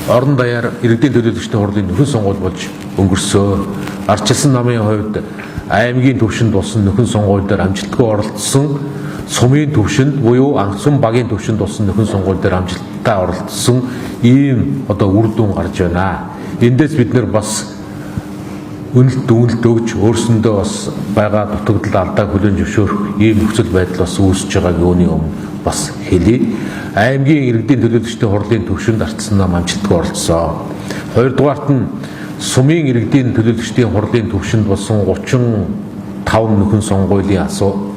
орон даяар иргэдийн төлөөлөгчдийн хурлын нөхөн сонгуул болж өнгөрсөө. Ардчилсан намын хувьд аймгийн түвшинд болсон нөхөн сонгуул дээр амжилтгүй оролцсон, сумын түвшинд буюу анх сум багийн түвшинд болсон нөхөн сонгуул дээр амжилттай оролцсон ийм үр дүн гарч байна. Эндээс бид нэр бас үнэлт дүгнэлт өгж өөрсөндөө бас байгаа дутагдал алдааг хүлээн зөвшөөрөх ийм нөхцөл байдал бас үүсэж байгааг үүний өмнө бас хэлье. Аймгийн иргэдийн төлөөлөгчдийн хурлын түвшинд ардчилсан нам амжилтгүй оролцсон. Хоёрдугаарт нь сумын иргэдийн төлөөлөгчдийн хурлын түвшинд болсон 35 нөхөн сонгуулийн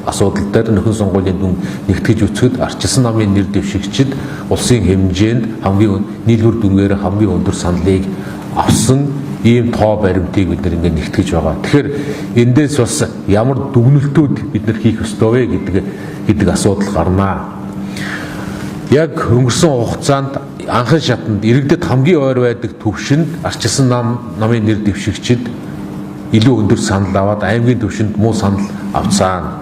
асуудал дээр нөхөн сонгуулийн дүн нэгтгэж үцгэд ардчилсан намын нэр дэвшигчид улсын хэмжээнд хамгийн нийлбэр дүнгээр хамгийн өндөр саналыг авсан ийм тоо баримтыг бид нэр ингээд нэгтгэж байгаа. Тэгэхээр эндээс бас ямар дүгнэлтүүд бид нар хийх ёстой вэ гэдэг асуудал гарнаа. Яг өнгөрсөн хугацаанд анхан шатанд иргэдэд хамгийн ойр байдаг түвшинд ардчилсан намын нэр дэвшигчид илүү өндөр санал аваад аймгийн түвшинд муу санал авцаана.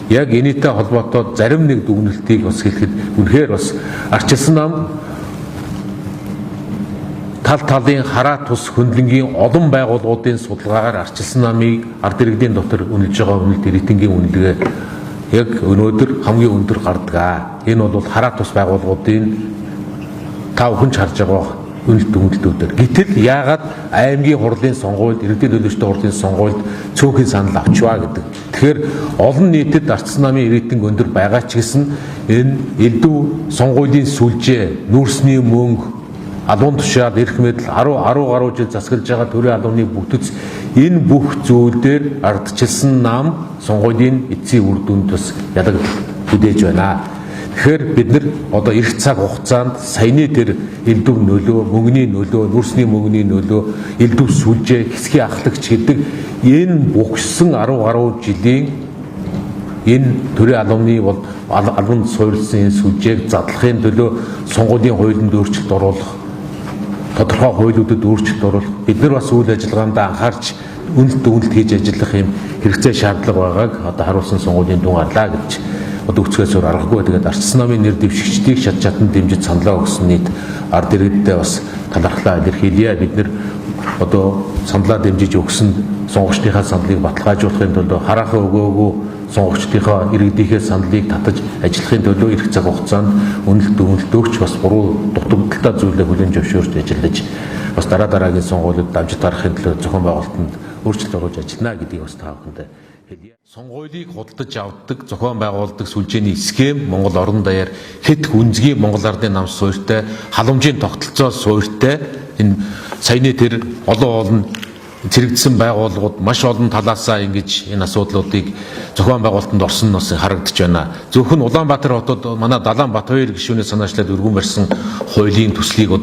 Яг энэтэй холбоотой зарим нэг дүгнэлтийг бас хэлэхэд үнэхээр бас ардчилсан нам тал талын хараа тус хөндлөнгийн олон байгууллагуудын судалгаагаар ардчилсан намыг ард иргэдийн дотор үнэлж байгаа үнэлт рейтингийн үнэлгээ яг өнөөдөр хамгийн өндөр гардаг. Энэ бол хараа тус байгууллагуудын та бүхэн харж байгаа үнэлт дүгнэлтүүдээр. Гэтэл яагаад аймгийн хурлын сонгуульд иргэдийн төлөөлөгчдийн хурлын сонгуульд цөөхөн санал авчваа гэдэг. Тэгэхээр олон нийтэд ардчилсан намын рейтинг өндөр байгаа ч гэсэн энэ элдв сонгуулийн сүлжээ, нүүрсний мөнгө, албан тушаал, эрх мэдэл 10 гаруй жил засаглаж байгаа төрийн албаны бүтэц энэ бүх зүйлдер ардчилсан нам сонгуулийн эцсийн үр дүнд бас ядаг хүлээж байна. Тэгэхээр бид нар одоо эх цаг хугацаанд саяны тэр элдв нөлөө, мөнгөний нөлөө, нүүрсний мөнгөний нөлөө, элдв сүлжээ, хэсгийн ахлагч гэдэг энэ бүгсэн 10 гаруй жилийн энэ төрийн албаны бол албанд суурилсан энэ сүлжээг задлахын төлөө сонгуулийн хуулинд өөрчлөлт оруулах, тодорхой хуулиудад өөрчлөлт оруулах, бид нар бас үйл ажиллагаанд анхаарч үнэлт дүгнэлт хийж ажиллах юм хэрэгцээ шаардлага байгааг одоо харуулсан сонгуулийн дүн гарлаа гэж өцгөөс өөр аргагүй. Тэгээд ардчилсан намын нэр дэвшигчдийг шат чадан дэмжиж саналаа өгсөн нийт ард иргэддээ бас талархлаа илэрхийлье. Бид нэр одоо саналаа дэмжиж өгсөн сонгогчдынхаа саналыг баталгаажуулахын төлөө хараахан өгөөгүй сонгогчдынхаа иргэдийнхээ саналыг татаж ажиллахын төлөө эх цаг хугацаанд үнэлт дүгнэлт өгч бас буруу дутагдaltaй зүйлээ хүлээн зөвшөөрч ажиллаж бас дараагийн сонгуулиуд дамжиж гарахын төлөө зохион байгуулалтанд өөрчлөлт оруулж ажиллана гэдгийг бас та бүхэнд хэлье. Сонгуулийг худалдаж авдаг, зохион байгуулдаг сүлжээний схем Монгол орон даяар хэд үнзгийн Монгол Ардын нам суурьтай, халамжийн тогтолцоо суурьтай энэ саяны тэр олон зэрэгдсэн байгууллагууд маш олон талаасаа ингэж энэ асуудлуудыг зохион байгуулалтанд орсон нь харагдаж байна. Зөвхөн Улаанбаатар хотод манай Далайн Батбаяр гишүүний санаачлаад өргөн барьсан хуулийн төслийг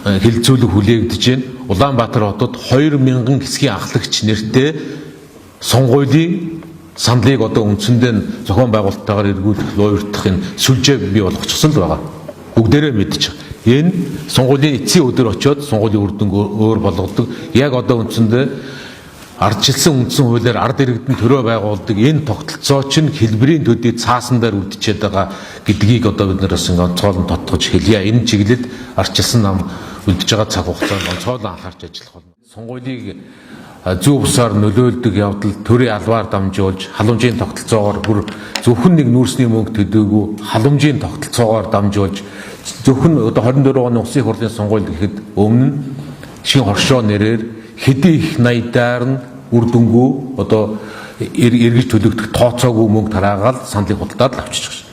хэлэлцүүлэг хүлээгдэж байна. Улаанбаатар хотод 2000 хэсгийн ахлагч нэртэй сонгуулийн саналыг үндсэндээ зохион байгуулалттайгаар эргүүлэх, луурдах энэ сүлжээ бий болгочихсон л байгаа. Бүгдээрээ мэдчих. Энэ сонгуулийн эцсийн өдөр очиод сонгуулийн үр дүн өөр болгодог. Яг үндсэндээ ардчилсан үндсэн хуулиар ард иргэдэн төрөө байгуулдаг энэ тогтолцоо чинь хэлбэрийн төдий цаасан дээр үлдчихэд байгаа гэдгийг бид нар бас онцгойлон тодтогч хэлье. Энэ чиглэлд ардчилсан нам үлдэж байгаа цаг хугацаанд онцгойлон анхаарч ажиллах болно. Сонгуулийг зүү бусаар нөлөөлдөг явдал төрийн албаар дамжуулж, халамжийн тогтолцоогоор бүр зөвхөн нэг нүүрсний мөнгө төдөөгүй халамжийн тогтолцоогоор дамжуулж, зөвхөн 24 оны Улсын их хурлын сонгуульд гэхэд өмнө шин хоршоо нэрээр хэдий их найдаар нь үр дүнгүй эргэж төлөгдөх тооцоогүй мөнгө тараагаал саналыг худалдаад л авчиж байгаа.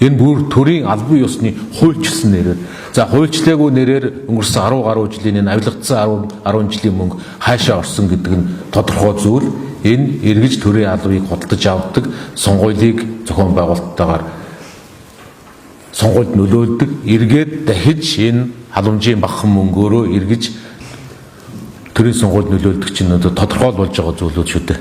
Энэ бүр төрийн албан ёсны хуульчилсан нэрээр. За хуульчлаагүй нэрээр өнгөрсөн 10 гаруй жилийн энэ авилгацсан 10 жилийн мөнгө хаашаа орсон гэдэг нь тодорхой зүйл. Энэ эргэж төрийн албыг худалдаж авдаг, сонгуулийг зохион байгуулалттайгаар сонгуульд нөлөөлдөг, эргээд дахиж энэ халамжийн багахан мөнгөөрөө эргэж төрийн сонгуульд нөлөөлдөг чинь тодорхой болж байгаа зүйлүүд шүү дээ.